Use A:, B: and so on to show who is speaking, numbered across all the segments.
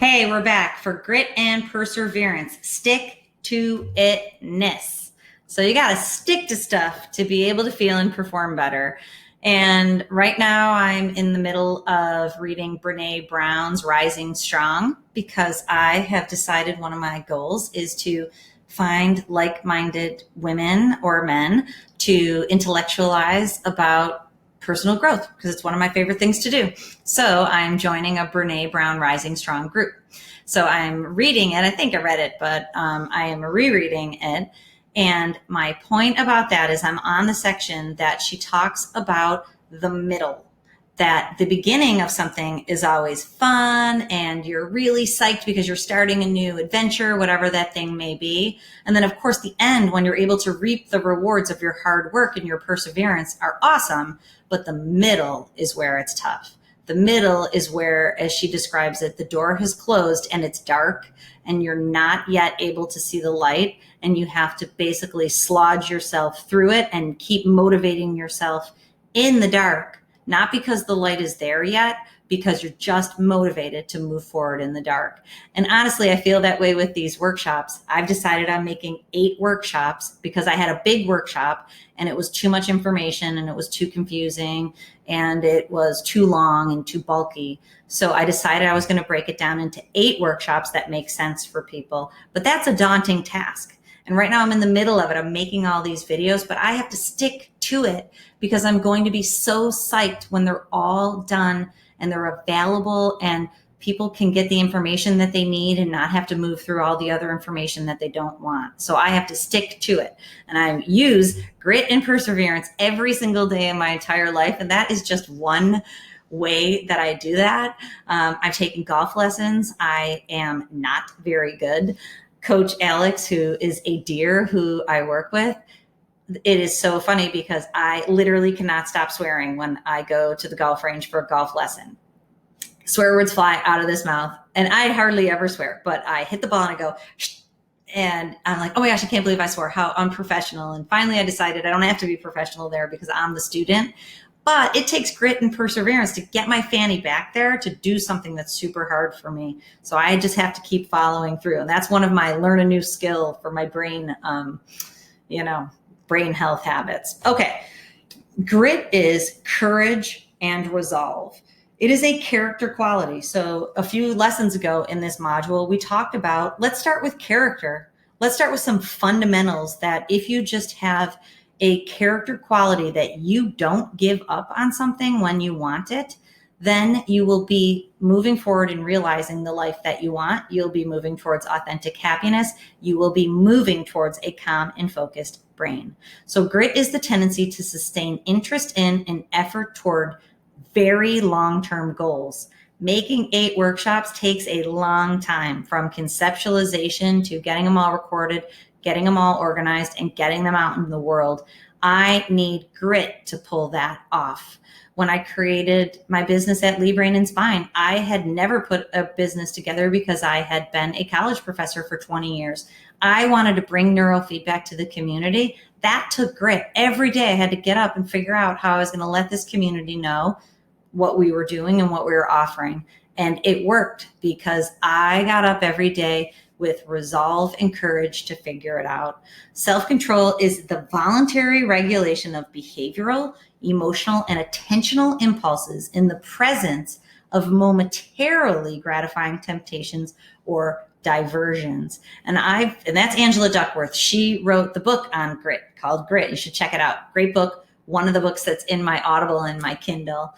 A: Hey, we're back for grit and perseverance. Stick to itness. So you got to stick to stuff to be able to feel and perform better. And right now I'm in the middle of reading Brené Brown's Rising Strong because I have decided one of my goals is to find like-minded women or men to intellectualize about personal growth because it's one of my favorite things to do. So I'm joining a Brené Brown Rising Strong group. So I'm reading it. I think I read it, but I am rereading it. And my point about that is I'm on the section that she talks about the middle, that the beginning of something is always fun and you're really psyched because you're starting a new adventure, whatever that thing may be. And then of course the end, when you're able to reap the rewards of your hard work and your perseverance, are awesome. But the middle is where it's tough. The middle is where, as she describes it, the door has closed and it's dark and you're not yet able to see the light, and you have to basically slodge yourself through it and keep motivating yourself in the dark. Not because the light is there yet, because you're just motivated to move forward in the dark. And honestly, I feel that way with these workshops. I've decided I'm making 8 workshops because I had a big workshop and it was too much information and it was too confusing and it was too long and too bulky. So I decided I was going to break it down into 8 workshops that make sense for people. But that's a daunting task. And right now I'm in the middle of it. I'm making all these videos, but I have to stick to it because I'm going to be so psyched when they're all done and they're available and people can get the information that they need and not have to move through all the other information that they don't want. So I have to stick to it. And I use grit and perseverance every single day in my entire life. And that is just one way that I do that. I've taken golf lessons. I am not very good. Coach Alex, who is a dear who I work with, it is so funny because I literally cannot stop swearing when I go to the golf range for a golf lesson. Swear words fly out of this mouth, and I hardly ever swear, but I hit the ball and I go, shh, and I'm like, oh my gosh, I can't believe I swore. How unprofessional. And finally I decided I don't have to be professional there because I'm the student. But it takes grit and perseverance to get my fanny back there to do something that's super hard for me. So I just have to keep following through. And that's one of my learn a new skill for my brain, brain health habits. Okay. Grit is courage and resolve. It is a character quality. So a few lessons ago in this module, we talked about, let's start with character. Let's start with some fundamentals that if you just have a character quality that you don't give up on something when you want it, then you will be moving forward and realizing the life that you want. You'll be moving towards authentic happiness. You will be moving towards a calm and focused brain. So grit is the tendency to sustain interest in and effort toward very long-term goals. Making 8 workshops takes a long time, from conceptualization to getting them all recorded, getting them all organized, and getting them out in the world. I need grit to pull that off. When I created my business at Leigh, Brain & Spine, I had never put a business together because I had been a college professor for 20 years. I wanted to bring neurofeedback to the community. That took grit. Every day I had to get up and figure out how I was going to let this community know what we were doing and what we were offering. And it worked because I got up every day with resolve and courage to figure it out. Self-control is the voluntary regulation of behavioral, emotional, and attentional impulses in the presence of momentarily gratifying temptations or diversions. And that's Angela Duckworth. She wrote the book on grit called Grit. You should check it out. Great book. One of the books that's in my Audible and my Kindle.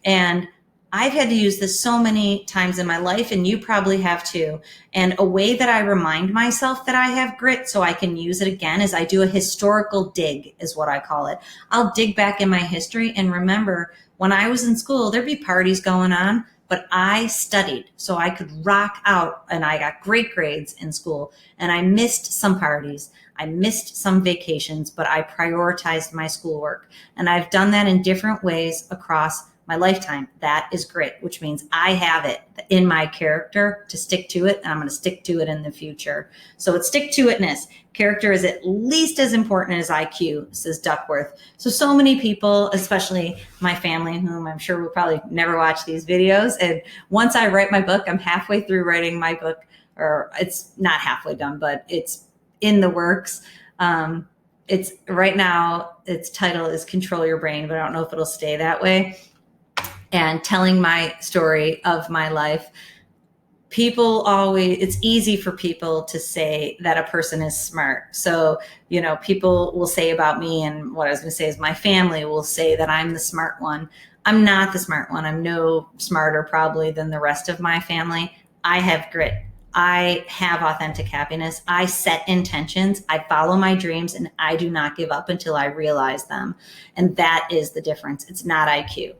A: And I've had to use this so many times in my life, and you probably have too. And a way that I remind myself that I have grit so I can use it again is I do a historical dig, is what I call it. I'll dig back in my history and remember when I was in school, there'd be parties going on, but I studied so I could rock out, and I got great grades in school. And I missed some parties. I missed some vacations, but I prioritized my schoolwork. And I've done that in different ways across my lifetime. That is grit, which means I have it in my character to stick to it, and I'm going to stick to it in the future. So it's stick to itness. Character is at least as important as IQ, says Duckworth. So many people, especially my family, whom I'm sure will probably never watch these videos. And once I write my book, I'm halfway through writing my book, or it's not halfway done, but it's in the works. It's right now, its title is Control Your Brain, but I don't know if it'll stay that way. And telling my story of my life, it's easy for people to say that a person is smart. So, people will say about me, and what I was going to say is my family will say that I'm the smart one. I'm not the smart one. I'm no smarter probably than the rest of my family. I have grit. I have authentic happiness. I set intentions. I follow my dreams, and I do not give up until I realize them. And that is the difference. It's not IQ.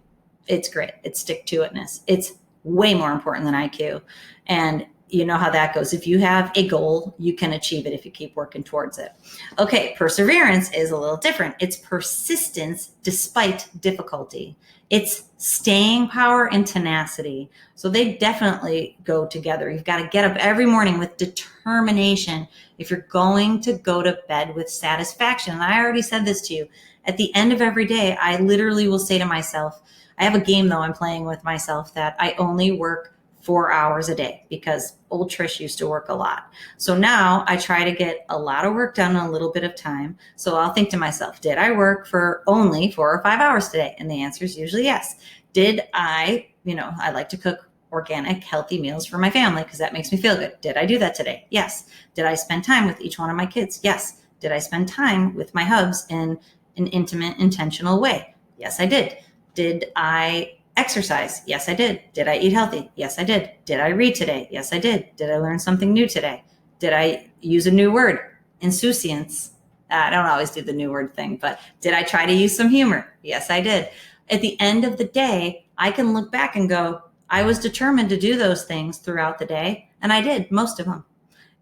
A: It's grit. It's stick-to-itness. It's way more important than IQ. And you know how that goes. If you have a goal, you can achieve it if you keep working towards it. Okay, perseverance is a little different. It's persistence despite difficulty. It's staying power and tenacity. So they definitely go together. You've got to get up every morning with determination if you're going to go to bed with satisfaction. And I already said this to you. At the end of every day, I literally will say to myself, I have a game though I'm playing with myself that I only work 4 hours a day, because old Trish used to work a lot. So now I try to get a lot of work done in a little bit of time. So I'll think to myself, did I work for only 4 or 5 hours today? And the answer is usually yes. Did I, I like to cook organic, healthy meals for my family because that makes me feel good. Did I do that today? Yes. Did I spend time with each one of my kids? Yes. Did I spend time with my hubs in an intimate, intentional way? Yes, I did. Did I exercise? Yes, I did. Did I eat healthy? Yes, I did. Did I read today? Yes, I did. Did I learn something new today? Did I use a new word? Insouciance. I don't always do the new word thing, but did I try to use some humor? Yes, I did. At the end of the day, I can look back and go, I was determined to do those things throughout the day, and I did most of them.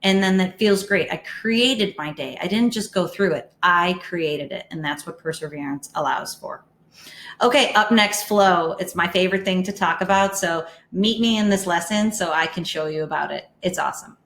A: And then that feels great. I created my day. I didn't just go through it. I created it, and that's what perseverance allows for. Okay, up next, flow. It's my favorite thing to talk about. So meet me in this lesson so I can show you about it. It's awesome.